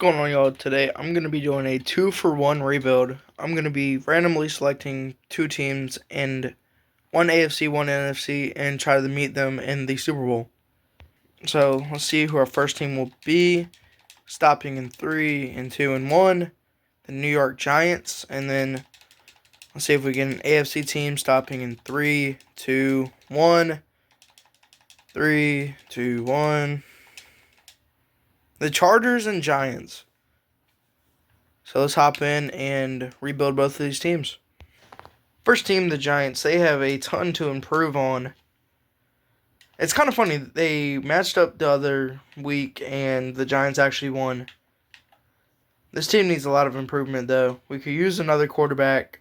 Going on, y'all? Today I'm going to be doing a 2-for-1 rebuild. I'm going to be randomly selecting two teams and one AFC, one NFC, and try to meet them in the Super Bowl. So let's see who our first team will be. Stopping in 3 and 2 and 1, the New York Giants, and then let's see if we get an AFC team stopping in 3, 2, 1, 3, 2, 1. The Chargers and Giants. So let's hop in and rebuild both of these teams. First team, the Giants, they have a ton to improve on. It's kind of funny. They matched up the other week, and the Giants actually won. This team needs a lot of improvement, though. We could use another quarterback,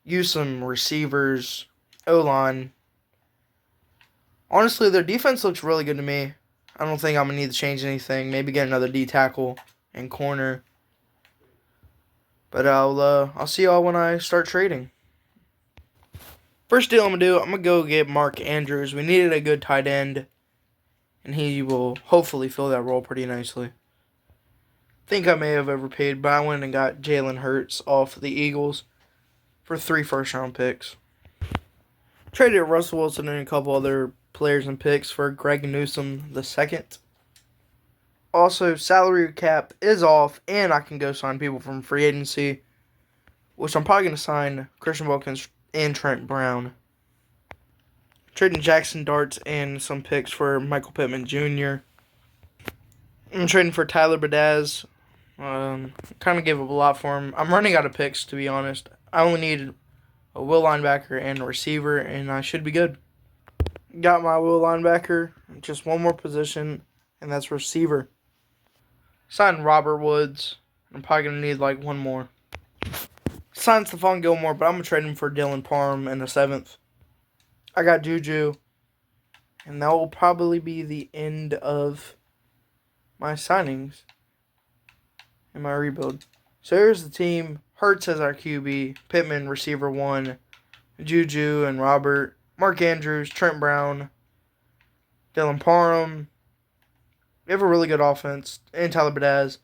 use some receivers, O-line. Honestly, their defense looks really good to me. I don't think I'm going to need to change anything. Maybe get another D-tackle and corner. But I'll see y'all when I start trading. First deal I'm going to do, I'm going to go get Mark Andrews. We needed a good tight end, and he will hopefully fill that role pretty nicely. Think I may have overpaid, but I went and got Jalen Hurts off the Eagles for 3 first-round picks. Traded Russell Wilson and a couple other players and picks for Greg Newsome II. Also, salary cap is off, and I can go sign people from free agency, which I'm probably going to sign Christian Wilkins and Trent Brown. Trading Jackson Darts and some picks for Michael Pittman Jr. I'm trading for Tyler Badaz. Kind of gave up a lot for him. I'm running out of picks, to be honest. I only need a will linebacker and a receiver, and I should be good. Got my will linebacker, just one more position, and that's receiver. Signed Robert Woods. I'm probably going to need like one more. Signed Stephon Gilmore, but I'm going to trade him for Dylan Parham in the 7th. I got Juju, and that will probably be the end of my signings and my rebuild. So here's the team. Hurts as our QB, Pittman, receiver 1, Juju and Robert, Mark Andrews, Trent Brown, Dylan Parham. We have a really good offense, and Tyler Badaz.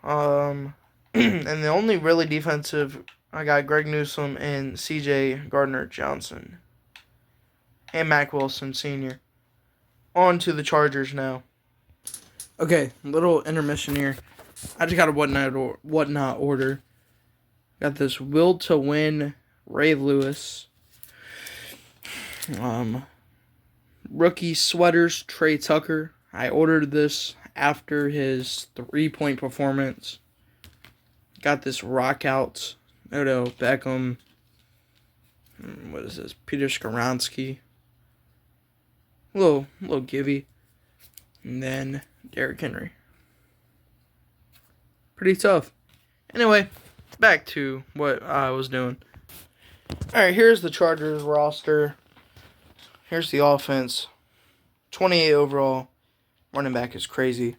And the only really defensive, I got Greg Newsome and CJ Gardner-Johnson. And Mack Wilson Sr. On to the Chargers now. Okay, little intermission here. I just got a whatnot order. Got this will to win Ray Lewis. Rookie sweaters Trey Tucker. I ordered this after his 3-point performance. Got this rock out Odell Beckham. What is this? Peter Skoronski. Little givey. And then Derrick Henry. Pretty tough. Anyway, back to what I was doing. Alright, here's the Chargers roster. Here's the offense. 28 overall. Running back is crazy.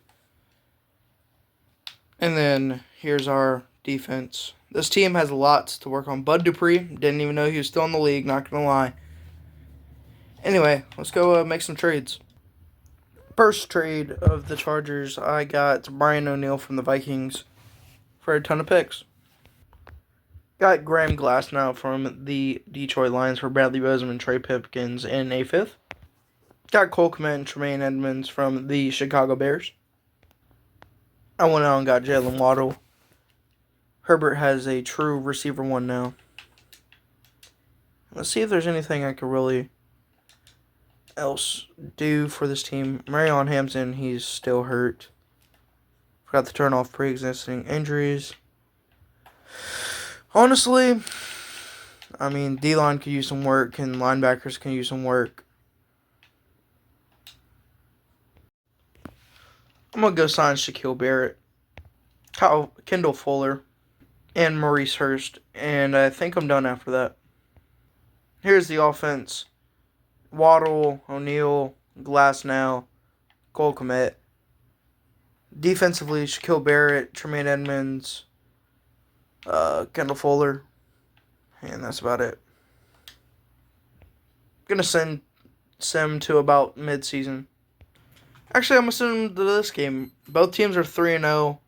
And then here's our defense. This team has lots to work on. Bud Dupree, didn't even know he was still in the league, not going to lie. Anyway, let's go make some trades. First trade of the Chargers, I got Brian O'Neill from the Vikings for a ton of picks. Got Graham Glasnow from the Detroit Lions for Bradley Bozeman, Trey Pipkins, and a 5th. Got Cole Kmet and Tremaine Edmonds from the Chicago Bears. I went out and got Jalen Waddle. Herbert has a true receiver 1 now. Let's see if there's anything I could really else do for this team. Marion Hampton, he's still hurt. Forgot to turn off pre-existing injuries. Honestly, I mean, D-line could use some work, and linebackers can use some work. I'm going to go sign Shaquille Barrett, Kendall Fuller, and Maurice Hurst, and I think I'm done after that. Here's the offense. Waddle, O'Neal, Glasnow, Cole Kmet. Defensively, Shaquille Barrett, Tremaine Edmonds, Kendall Fuller, and that's about it. Gonna send Sim to about mid-season. Actually, I'm assuming to this game. Both teams are 3-0.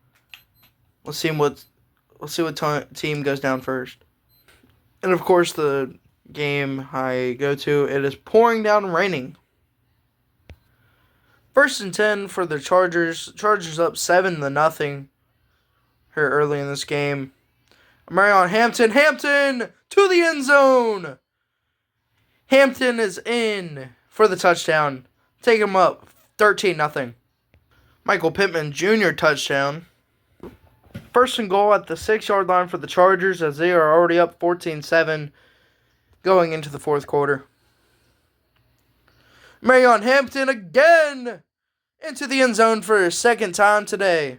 Let's see what team goes down first. And of course, the game I go to, it is pouring down and raining. 1st and 10 for the Chargers. Chargers up 7-0 here early in this game. Marion Hampton. Hampton to the end zone. Hampton is in for the touchdown. Take him up 13-0. Michael Pittman Jr. touchdown. 1st and goal at the 6-yard line for the Chargers as they are already up 14-7 going into the 4th quarter. Marion Hampton again into the end zone for his 2nd time today.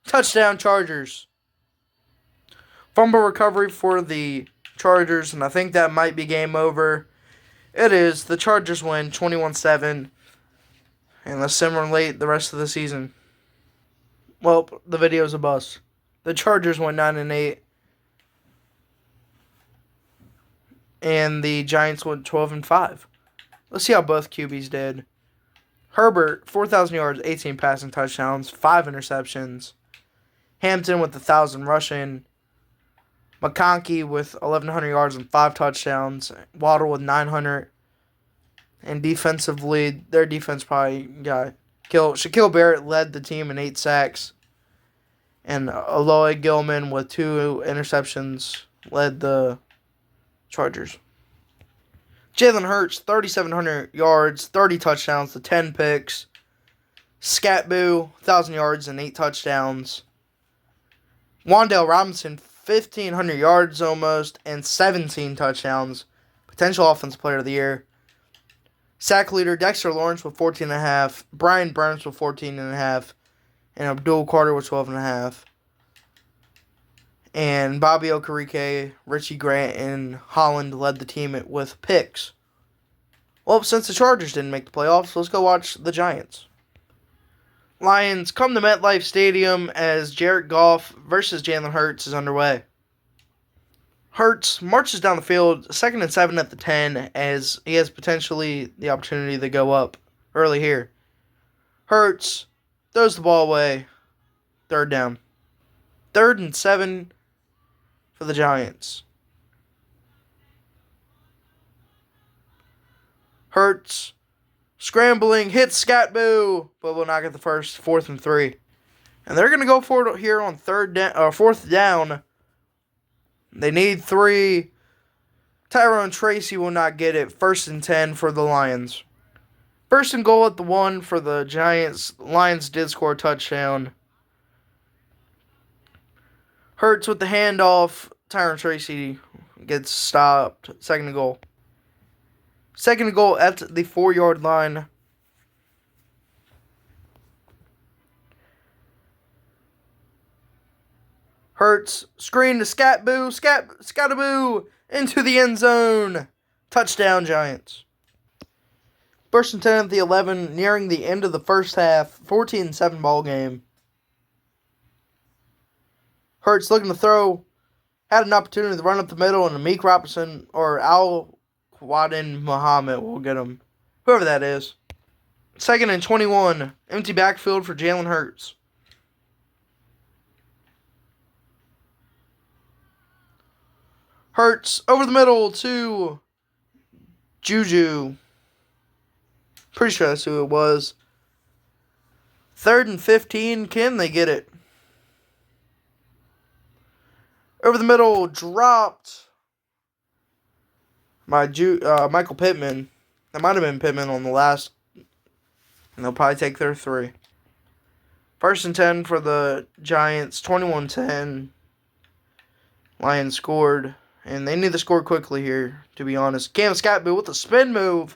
Touchdown Chargers. Fumble recovery for the Chargers, and I think that might be game over. It is. The Chargers win 21-7, and let's simulate the rest of the season. Well, the video's a bust. The Chargers went 9-8, and the Giants went 12-5. Let's see how both QBs did. Herbert, 4,000 yards, 18 passing touchdowns, 5 interceptions. Hampton with 1,000 rushing. McConkey with 1,100 yards and 5 touchdowns. Waddle with 900. And defensively, their defense probably got killed. Shaquille Barrett led the team in 8 sacks. And Aloy Gilman with 2 interceptions led the Chargers. Jalen Hurts, 3,700 yards, 30 touchdowns to 10 picks. Scatboo, 1,000 yards and 8 touchdowns. Wan'Dale Robinson, 1,500 yards almost and 17 touchdowns. Potential Offensive Player of the Year. Sack leader Dexter Lawrence with 14.5. Brian Burns with 14.5. And Abdul Carter with 12.5. And Bobby Okereke, Richie Grant, and Holland led the team with picks. Well, since the Chargers didn't make the playoffs, let's go watch the Giants. Lions come to MetLife Stadium as Jared Goff versus Jalen Hurts is underway. Hurts marches down the field, 2nd and 7 at the 10, as he has potentially the opportunity to go up early here. Hurts throws the ball away, 3rd down. 3rd and 7 for the Giants. Hurts scrambling, hits Scatboo, but will not get the first. 4th and 3. And they're going to go for it here on 4th down. They need 3. Tyrone Tracy will not get it. 1st and 10 for the Lions. 1st and goal at the 1 for the Giants. Lions did score a touchdown. Hurts with the handoff. Tyrone Tracy gets stopped. 2nd and goal. 2nd and goal at the 4-yard line. Hurts screen to Scatboo. Scatboo into the end zone. Touchdown Giants. 1st and 10 at the 11, nearing the end of the first half. 14-7 ball game. Hurts looking to throw. Had an opportunity to run up the middle, and Amik Robinson or Al Quadin Muhammad will get him. Whoever that is. 2nd and 21. Empty backfield for Jalen Hurts. Hurts over the middle to Juju. Pretty sure that's who it was. 3rd and 15. Can they get it? Over the middle, dropped by Michael Pittman. That might have been Pittman on the last. And they'll probably take their 3. 1st and 10 for the Giants. 21-10. Lions scored. And they need to score quickly here, to be honest. Cam Scatboo with a spin move.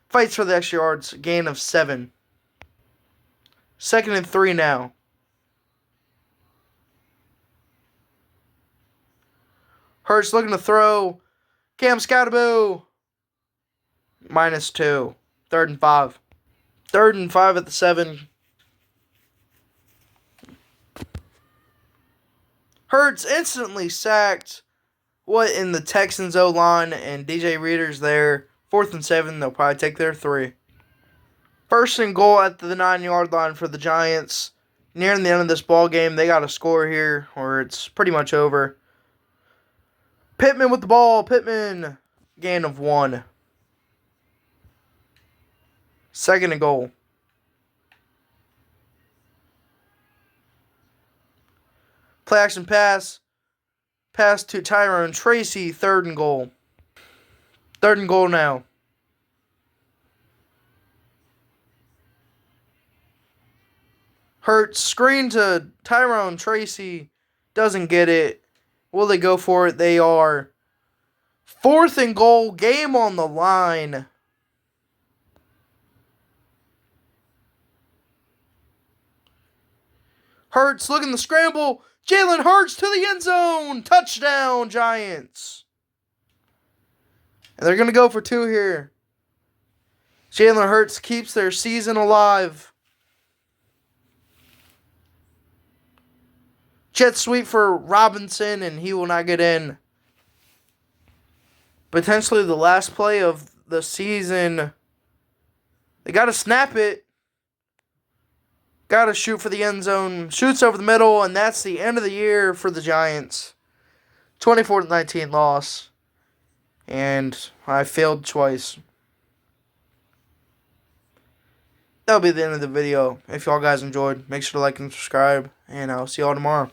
Fights for the extra yards. Gain of 7. 2nd and 3 now. Hurts looking to throw. Cam Scatboo. -2. 3rd and 5. 3rd and 5 at the 7. Hurts instantly sacked. What in the Texans O-line, and DJ Reader's there. 4th and 7. They'll probably take their 3. First and goal at the 9-yard line for the Giants. Nearing the end of this ball game, they got to score here, or it's pretty much over. Pittman with the ball. Pittman, gain of 1. Second and goal. Play action pass. Pass to Tyrone Tracy. Third and goal. Third and goal now. Hurts. Screen to Tyrone Tracy. Doesn't get it. Will they go for it? They are. Fourth and goal. Game on the line. Hurts looking the scramble. Jalen Hurts to the end zone. Touchdown, Giants. And they're going to go for 2 here. Jalen Hurts keeps their season alive. Jet sweep for Robinson, and he will not get in. Potentially the last play of the season. They got to snap it. Got to shoot for the end zone. Shoots over the middle, and that's the end of the year for the Giants. 24-19 loss. And I failed twice. That'll be the end of the video. If y'all guys enjoyed, make sure to like and subscribe. And I'll see y'all tomorrow.